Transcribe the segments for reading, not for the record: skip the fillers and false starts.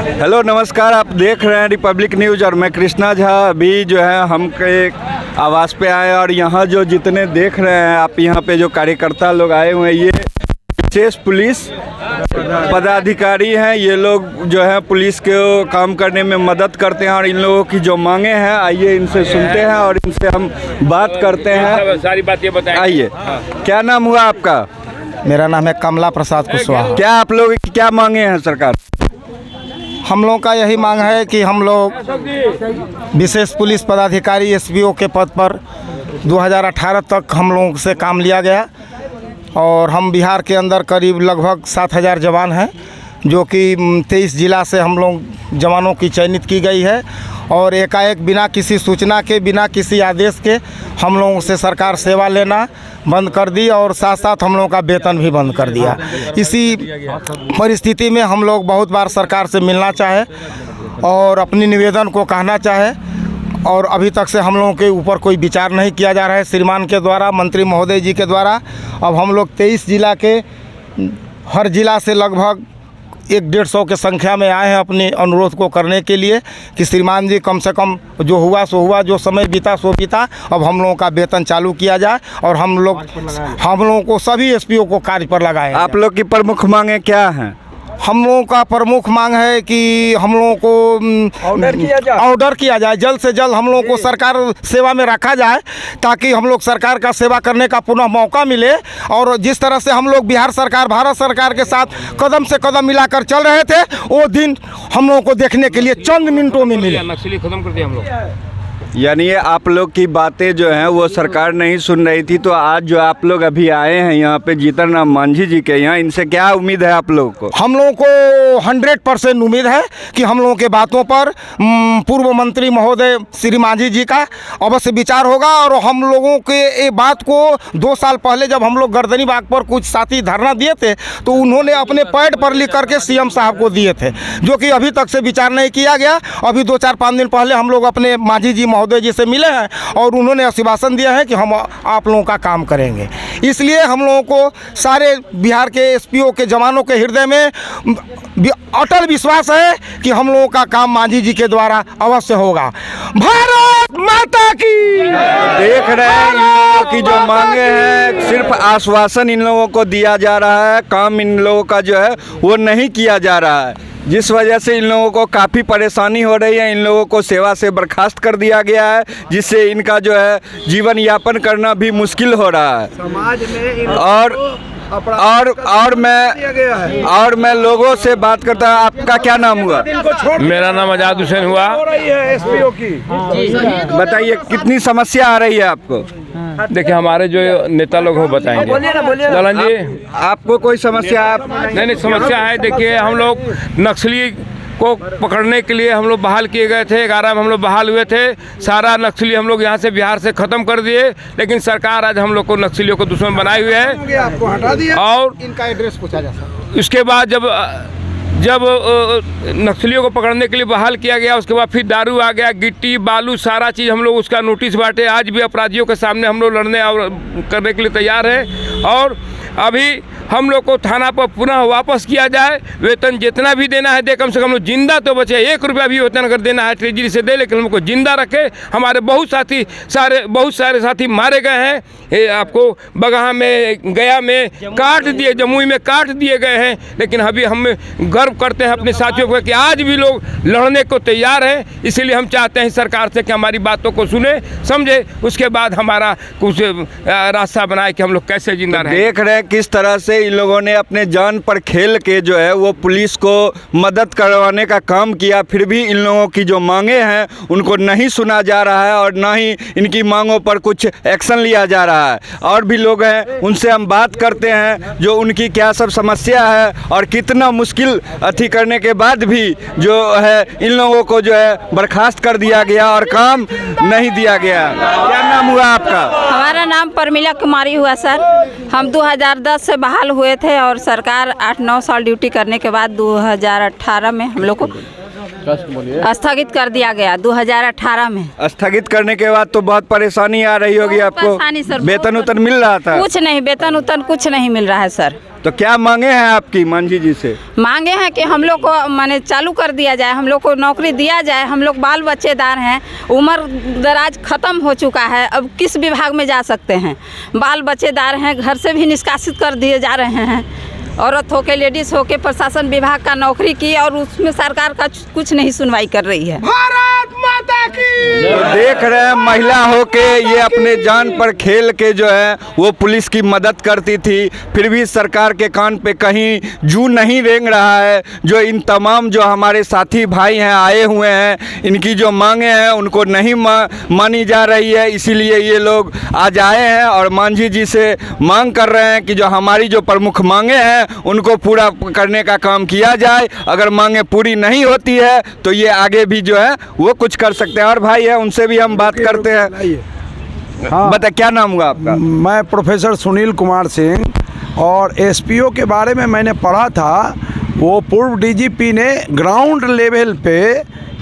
Hello नमस्कार, आप देख रहे हैं रिपब्लिक न्यूज़ और मैं कृष्णा झा। अभी जो है हम एक आवास पे आए और यहाँ जो जितने देख रहे हैं आप, यहाँ पे जो कार्यकर्ता लोग आए हुए हैं, ये विशेष पुलिस पदाधिकारी हैं। ये लोग जो है पुलिस के काम करने में मदद करते हैं और इन लोगों की जो मांगे हैं, आइए इनसे सुनते हैं और इनसे हम बात करते हैं। सारी बात ये बताएं। आइए, क्या नाम हुआ आपका? मेरा नाम है कमला प्रसाद कुशवाहा। क्या आप लोग की क्या मांगे हैं सरकार? हम लोगों का यही मांग है कि हम लोग विशेष पुलिस पदाधिकारी SPO के पद पर 2018 तक हम लोगों से काम लिया गया और हम बिहार के अंदर करीब लगभग 7,000 जवान हैं, जो कि 23 जिला से हम लोग जवानों की चयनित की गई है। और एकाएक बिना किसी सूचना के, बिना किसी आदेश के हम लोगों से सरकार सेवा लेना बंद कर दी और साथ साथ हम लोगों का वेतन भी बंद कर दिया। इसी परिस्थिति में हम लोग बहुत बार सरकार से मिलना चाहे और अपनी निवेदन को कहना चाहे, और अभी तक से हम लोगों के ऊपर कोई विचार नहीं किया जा रहा है श्रीमान के द्वारा, मंत्री महोदय जी के द्वारा। अब हम लोग 23 जिला के हर जिला से लगभग 150 के संख्या में आए हैं अपने अनुरोध को करने के लिए कि श्रीमान जी कम से कम जो हुआ सो हुआ, जो समय बीता सो बीता, अब हम लोगों का वेतन चालू किया जाए और हम लोगों को सभी SPO को कार्य पर लगाएं। आप लोग की प्रमुख मांगे क्या हैं? हम लोगों का प्रमुख मांग है कि हम लोगों को ऑर्डर किया जाए, जल्द से जल्द हम लोगों को सरकार सेवा में रखा जाए, ताकि हम लोग सरकार का सेवा करने का पुनः मौका मिले। और जिस तरह से हम लोग बिहार सरकार, भारत सरकार के साथ कदम से कदम मिलाकर चल रहे थे, वो दिन हम लोगों को देखने के लिए चंद मिनटों में मिले। नक्सली खत्म कर दिया हम लोग। यानी ये आप लोग की बातें जो हैं वो सरकार नहीं सुन रही थी, तो आज जो आप लोग अभी आए हैं यहाँ पे जीतन राम मांझी जी के यहाँ, इनसे क्या उम्मीद है आप लोगों को? हम लोगों को 100% उम्मीद है कि हम लोगों के बातों पर पूर्व मंत्री महोदय श्री मांझी जी का अवश्य विचार होगा। और हम लोगों के ये बात को 2 साल पहले जब हम लोग गर्दनी बाग पर कुछ साथी धरना दिए थे, तो उन्होंने अपने पैड पर लिख करके CM साहब को दिए थे, जो कि अभी तक से विचार नहीं किया गया। अभी 2-4-5 दिन पहले हम लोग अपने मांझी जी महोदय जी से मिले हैं और उन्होंने आश्वासन दिया है कि हम आप लोगों का काम करेंगे। इसलिए हम लोगों को सारे बिहार के SPO के जवानों के हृदय में अटल विश्वास है कि हम लोगों का काम मांझी जी के द्वारा अवश्य होगा। भारत माता की। देख रहे हैं इन लोगों की जो मांगे हैं, सिर्फ आश्वासन इन लोगों को दिया जा रहा है, काम इन लोगों का जो है वो नहीं किया जा रहा है, जिस वजह से इन लोगों को काफ़ी परेशानी हो रही है। इन लोगों को सेवा से बर्खास्त कर दिया गया है, जिससे इनका जो है जीवन यापन करना भी मुश्किल हो रहा है। समाज में और मैं लोगों से बात करता हूँ। आपका क्या नाम हुआ? मेरा नाम आजाद हुसैन हुआ। SPO की बताइए कितनी समस्या आ रही है आपको? देखिए, हमारे जो नेता लोग हो बताएंगे। दलन जी, आपको कोई समस्या? नहीं समस्या है। देखिए, हम लोग नक्सली को पकड़ने के लिए हम लोग बहाल किए गए थे। 11 में हम लोग बहाल हुए थे। सारा नक्सली हम लोग यहाँ से बिहार से ख़त्म कर दिए, लेकिन सरकार आज हम लोग को नक्सलियों को दुश्मन बनाए हुए है। आपको हटा दिया और इनका एड्रेस पूछा जा सकता है। उसके बाद जब नक्सलियों को पकड़ने के लिए बहाल किया गया, उसके बाद फिर दारू आ गया, गिट्टी बालू सारा चीज़ हम लोग उसका नोटिस बांटे। आज भी अपराधियों के सामने हम लोग लड़ने और करने के लिए तैयार हैं। और अभी हम लोग को थाना पर पुनः वापस किया जाए। वेतन जितना भी देना है दे, कम से कम लोग जिंदा तो बचे। 1 रुपया भी वेतन अगर देना है ट्रेजरी से दे, लेकिन हमको जिंदा रखे। हमारे बहुत सारे साथी मारे गए हैं। ये आपको बगहा में, गया में काट दिए, जमुई में काट दिए गए हैं। लेकिन अभी हम गर्व करते हैं अपने साथियों को कि आज भी लोग लड़ने को तैयार हैं। इसीलिए हम चाहते हैं सरकार से कि हमारी बातों को सुने, समझे, उसके बाद हमारा कुछ रास्ता बनाए कि हम लोग कैसे जिंदा रहें। देख रहे हैं किस तरह से इन लोगों ने अपने जान पर खेल के जो है वो पुलिस को मदद करवाने का काम किया, फिर भी इन लोगों की जो मांगे हैं उनको नहीं सुना जा रहा है और ना ही इनकी मांगों पर कुछ एक्शन लिया जा रहा है। और भी लोग हैं, उनसे हम बात करते हैं जो उनकी क्या सब समस्या है और कितना मुश्किल अथी करने के बाद भी जो है इन लोगों को जो है बर्खास्त कर दिया गया और काम नहीं दिया गया। क्या नाम हुआ आपका? हमारा नाम परमिला कुमारी हुआ सर। हम 2010 से बहाल हुए थे और सरकार 8-9 साल ड्यूटी करने के बाद 2018 में हम लोग को स्थगित कर दिया गया 2018 में। स्थगित करने के बाद तो बहुत परेशानी आ रही होगी बहुत आपको। परेशानी सर, वेतन बहुत उतन मिल रहा था? कुछ नहीं, वेतन उतन कुछ नहीं मिल रहा है सर। तो क्या मांगे हैं आपकी मांझी जी से? मांगे हैं कि हम लोग को माने चालू कर दिया जाए, हम लोग को नौकरी दिया जाए। हम लोग बाल बच्चेदार हैं, उम्र दराज ख़त्म हो चुका है, अब किस विभाग में जा सकते हैं? बाल बच्चेदार हैं, घर से भी निष्कासित कर दिए जा रहे हैं। औरत होके, लेडीज़ होके प्रशासन विभाग का नौकरी की और उसमें सरकार का कुछ नहीं सुनवाई कर रही है। भारत माता की। तो देख रहे हैं, महिला होके ये अपने जान पर खेल के जो है वो पुलिस की मदद करती थी, फिर भी सरकार के कान पे कहीं जू नहीं रेंग रहा है। जो इन तमाम जो हमारे साथी भाई हैं आए हुए हैं, इनकी जो मांगे हैं उनको नहीं मानी जा रही है, इसीलिए ये लोग आज आए हैं और मांझी जी से मांग कर रहे हैं कि जो हमारी जो प्रमुख मांगे हैं उनको पूरा करने का काम किया जाए। अगर मांगे पूरी नहीं होती है तो ये आगे भी जो है वो कुछ कर सकते हैं। और भाई है, उनसे भी हम बात करते हैं। हाँ, बता, क्या नाम हुआ आपका? मैं प्रोफेसर सुनील कुमार सिंह, और एसपीओ के बारे में मैंने पढ़ा था। वो पूर्व डीजीपी ने ग्राउंड लेवल पे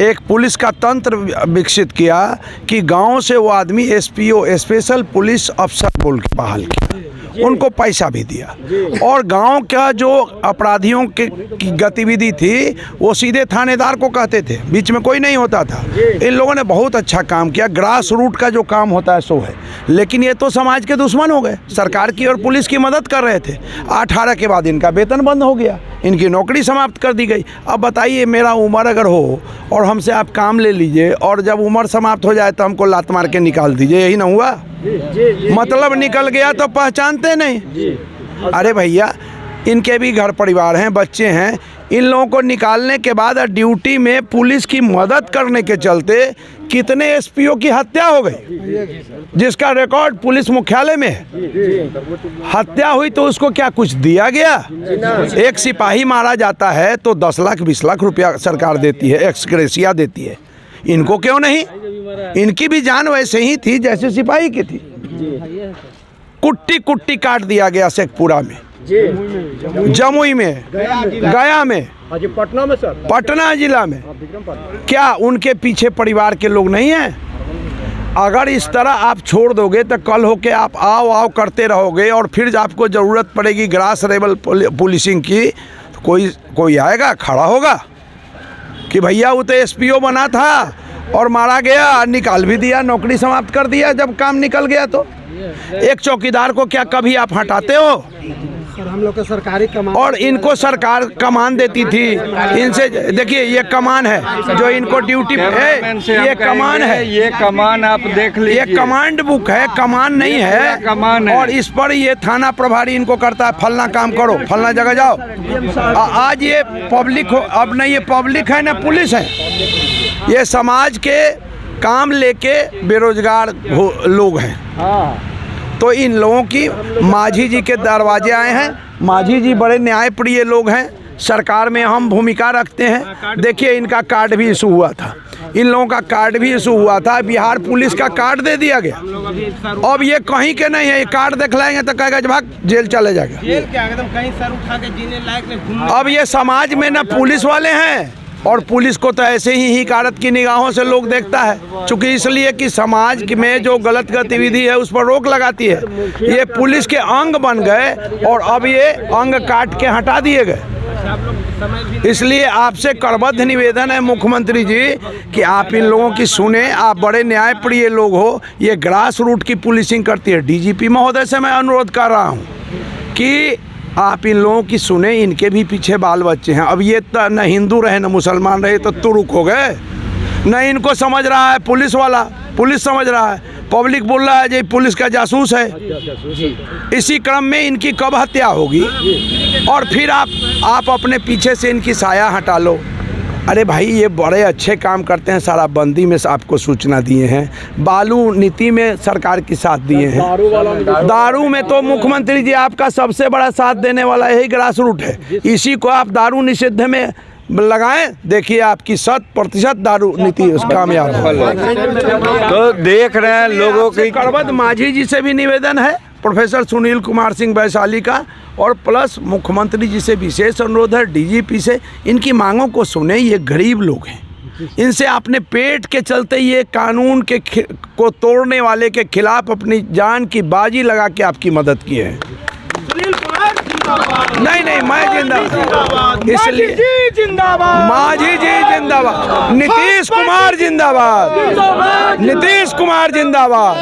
एक पुलिस का तंत्र विकसित किया कि गांव से वो आदमी एसपीओ, स्पेशल पुलिस अफसर बोल के बहाल किया, उनको पैसा भी दिया, और गांव का जो अपराधियों की गतिविधि थी वो सीधे थानेदार को कहते थे, बीच में कोई नहीं होता था। इन लोगों ने बहुत अच्छा काम किया। ग्रास रूट का जो काम होता है सो है, लेकिन ये तो समाज के दुश्मन हो गए। सरकार की और पुलिस की मदद कर रहे थे। 18 के बाद इनका वेतन बंद हो गया, इनकी नौकरी समाप्त कर दी गई। अब बताइए, मेरा उम्र अगर हो और हमसे आप काम ले लीजिए और जब उम्र समाप्त हो जाए तो हमको लात मार के निकाल दीजिए, यही ना हुआ? मतलब निकल गया तो पहचानते नहीं। अरे भैया, इनके भी घर परिवार हैं, बच्चे हैं। इन लोगों को निकालने के बाद ड्यूटी में पुलिस की मदद करने के चलते कितने एसपीओ की हत्या हो गई, जिसका रिकॉर्ड पुलिस मुख्यालय में है। हत्या हुई तो उसको क्या कुछ दिया गया? एक सिपाही मारा जाता है तो 10 लाख 20 लाख रुपया सरकार देती है, एक्सग्रेशिया देती है। इनको क्यों नहीं? इनकी भी जान वैसे ही थी जैसे सिपाही की थी। कुट्टी कुट्टी काट दिया गया शेखपुरा में, जमुई में, गया में, पटना में सर, पटना जिला में। क्या उनके पीछे परिवार के लोग नहीं हैं? अगर इस तरह आप छोड़ दोगे तो कल होके आप आओ आओ करते रहोगे और फिर आपको ज़रूरत पड़ेगी ग्रास लेवल पुलिसिंग की, तो कोई आएगा, खड़ा होगा कि भैया वो तो एसपीओ बना था और मारा गया, निकाल भी दिया, नौकरी समाप्त कर दिया जब काम निकल गया। तो एक चौकीदार को क्या कभी आप हटाते हो? सर हम लोग का सरकारी कमान, और इनको सरकार कमान देती थी। इनसे देखिए, ये कमान है जो इनको ड्यूटी पे, ये कमान है, ये कमान आप देख लीजिए, ये कमांड बुक है, कमान नहीं है, कमान है। और इस पर ये थाना प्रभारी इनको करता है, फलना काम करो, फलना जगह जाओ। आज ये पब्लिक हो, अब नहीं ये पब्लिक है ना पुलिस है, ये समाज के काम लेके बेरोजगार लोग हैं। तो इन लोगों की मांझी जी के दरवाजे आए हैं। मांझी जी बड़े न्यायप्रिय लोग हैं, सरकार में अहम भूमिका रखते हैं। देखिए, इनका कार्ड भी इशू हुआ था, इन लोगों का कार्ड भी इशू हुआ था, बिहार पुलिस का कार्ड दे दिया गया। अब ये कहीं के नहीं है, ये कार्ड दिखलाएंगे तो कहेगा भाग जेल चले जाएगा। जेल क्या एकदम कहीं सर उठा के जीने लायक नहीं। अब ये समाज में ना पुलिस वाले हैं, और पुलिस को तो ऐसे ही हिकारत की निगाहों से लोग देखता है, चूँकि इसलिए कि समाज में जो गलत गतिविधि है उस पर रोक लगाती है। ये पुलिस के अंग बन गए और अब ये अंग काट के हटा दिए गए। इसलिए आपसे करबद्ध निवेदन है मुख्यमंत्री जी कि आप इन लोगों की सुने। आप बड़े न्यायप्रिय लोग हो, ये ग्रास रूट की पुलिसिंग करती है। डीजीपी महोदय से मैं अनुरोध कर रहा हूँ कि आप इन लोगों की सुने, इनके भी पीछे बाल बच्चे हैं। अब ये न हिंदू रहे न मुसलमान रहे तो तुरुक हो गए, न इनको समझ रहा है पुलिस वाला, पुलिस समझ रहा है, पब्लिक बोल रहा है ये पुलिस का जासूस है। इसी क्रम में इनकी कब हत्या होगी और फिर आप अपने पीछे से इनकी साया हटा लो। अरे भाई, ये बड़े अच्छे काम करते हैं, शराबबंदी में आपको सूचना दिए हैं, बालू नीति में सरकार की साथ दिए हैं, दारू में तो मुख्यमंत्री जी आपका सबसे बड़ा साथ देने वाला यही ग्रास रूट है। इसी को आप दारू निषिद्ध में लगाएं, देखिए आपकी 100% दारू नीति कामयाब हो। तो देख रहे हैं लोगों की। करबद्ध मांझी जी से भी निवेदन है, प्रोफेसर सुनील कुमार सिंह वैशाली का, और प्लस मुख्यमंत्री जी से विशेष अनुरोध है, डीजीपी से, इनकी मांगों को सुने। ये गरीब लोग हैं, इनसे अपने पेट के चलते ये कानून के को तोड़ने वाले के खिलाफ अपनी जान की बाजी लगा के आपकी मदद की है। नहीं मैं जिंदाबाद, इसलिए मांझी जी जिंदाबाद, नीतीश कुमार जिंदाबाद, नीतीश कुमार जिंदाबाद।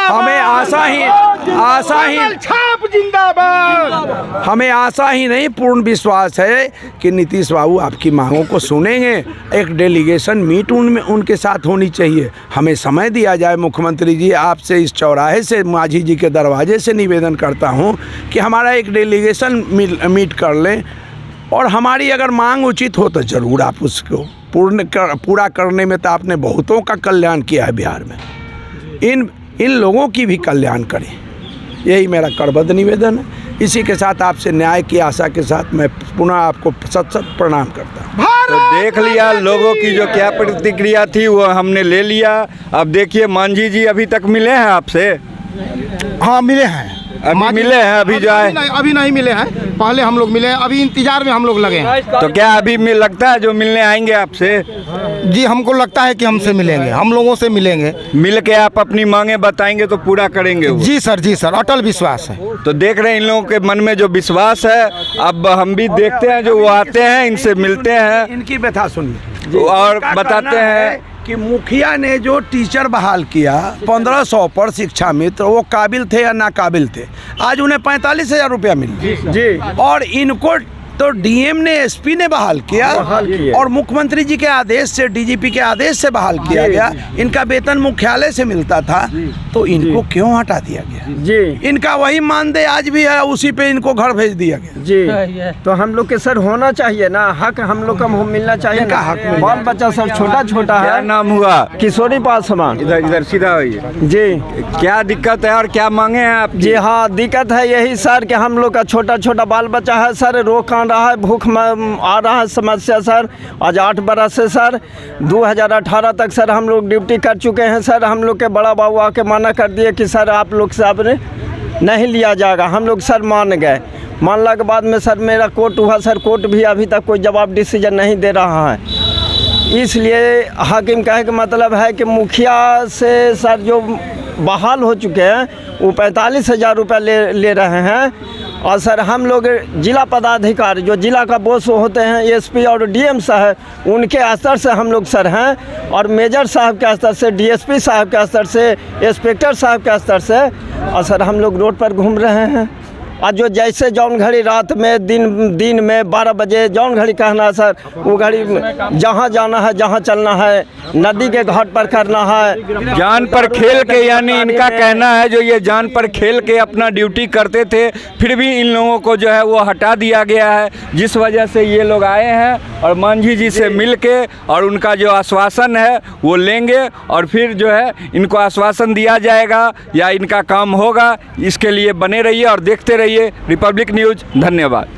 हमें आशा ही नहीं पूर्ण विश्वास है कि नीतीश बाबू आपकी मांगों को सुनेंगे। एक डेलीगेशन मीट उनमें उनके साथ होनी चाहिए। हमें समय दिया जाए। मुख्यमंत्री जी, आपसे इस चौराहे से मांझी जी के दरवाजे से निवेदन करता हूं कि हमारा एक डेलीगेशन मीट कर लें, और हमारी अगर मांग उचित हो तो ज़रूर आप उसको पूरा करने में तो आपने बहुतों का कल्याण किया है बिहार में, इन लोगों की भी कल्याण करें। यही मेरा करबद्ध निवेदन है। इसी के साथ आपसे न्याय की आशा के साथ मैं पुनः आपको सत प्रणाम करता हूँ। तो देख लिया लोगों की जो क्या प्रतिक्रिया थी वो हमने ले लिया। अब देखिए मांझी जी अभी तक मिले हैं आपसे? हाँ मिले हैं, अभी मिले हैं? अभी जो है अभी नहीं मिले हैं, पहले हम लोग मिले हैं, अभी इंतजार में हम लोग लगे हैं। तो क्या अभी लगता है जो मिलने आएंगे आपसे? जी हमको लगता है कि हमसे मिलेंगे, हम लोगों से मिलेंगे। मिल के आप अपनी मांगे बताएंगे तो पूरा करेंगे वो? जी सर, अटल विश्वास है। तो देख रहे हैं इन लोगों के मन में जो विश्वास है। अब हम भी देखते हैं, जो वो आते हैं इनसे मिलते हैं, इनकी व्यथा सुनिए और बताते हैं कि मुखिया ने जो टीचर बहाल किया 1500 पर शिक्षा मित्र, वो काबिल थे या नाकाबिल थे? आज उन्हें 45,000 रुपया मिल जी। और इनको तो डीएम ने, एसपी ने बहाल किया और मुख्यमंत्री जी के आदेश से, डीजीपी के आदेश से बहाल किया गया। इनका वेतन मुख्यालय से मिलता था, तो इनको क्यों हटा दिया गया जी? इनका वही मानदेय आज भी है, उसी पे इनको घर भेज दिया गया जी। तो हम लोग के सर होना चाहिए ना, हक हम लोग का मिलना चाहिए। इनका हक मिलना। बाल बच्चा सर छोटा क्या है। नाम हुआ? किशोरी पासवान। इधर सीधा होइए जी। क्या दिक्कत है और क्या मांगे हैं आप? जी हाँ, दिक्कत है यही सर कि हम लोग का छोटा बाल बच्चा है सर, रोक रहा है, भूख में आ रहा है समस्या सर। आज 8 बरस से सर 2018 तक सर हम लोग ड्यूटी कर चुके हैं सर। हम लोग के बड़ा बाबू आके मना कर दिए कि सर आप लोग से आपने नहीं लिया जाएगा। हम लोग सर मान गए। मानने के बाद में सर मेरा कोर्ट हुआ सर, कोर्ट भी अभी तक कोई जवाब डिसीजन नहीं दे रहा है। इसलिए हाकिम कहे कि मतलब है कि मुखिया से सर जो बहाल हो चुके हैं वो 45,000 रुपये ले रहे हैं। और सर हम लोग जिला पदाधिकारी जो जिला का बॉस होते हैं, एसपी और डीएम साहब, उनके स्तर से हम लोग सर हैं, और मेजर साहब के स्तर से, डीएसपी साहब के स्तर से, इंस्पेक्टर साहब के स्तर से, और सर हम लोग रोड पर घूम रहे हैं। और जो जैसे जौन घड़ी रात में, दिन में 12 बजे जौन घड़ी कहना है सर, वो घड़ी जहाँ जाना है, जहाँ चलना है, नदी के घाट पर करना है। जान पर खेल के, यानी इनका कहना है जो ये जान पर खेल के अपना ड्यूटी करते थे, फिर भी इन लोगों को जो है वो हटा दिया गया है, जिस वजह से ये लोग आए हैं और मांझी जी से मिल के, और उनका जो आश्वासन है वो लेंगे, और फिर जो है इनको आश्वासन दिया जाएगा या इनका काम होगा। इसके लिए बने रहिए और देखते रहिए रिपब्लिक न्यूज़। धन्यवाद।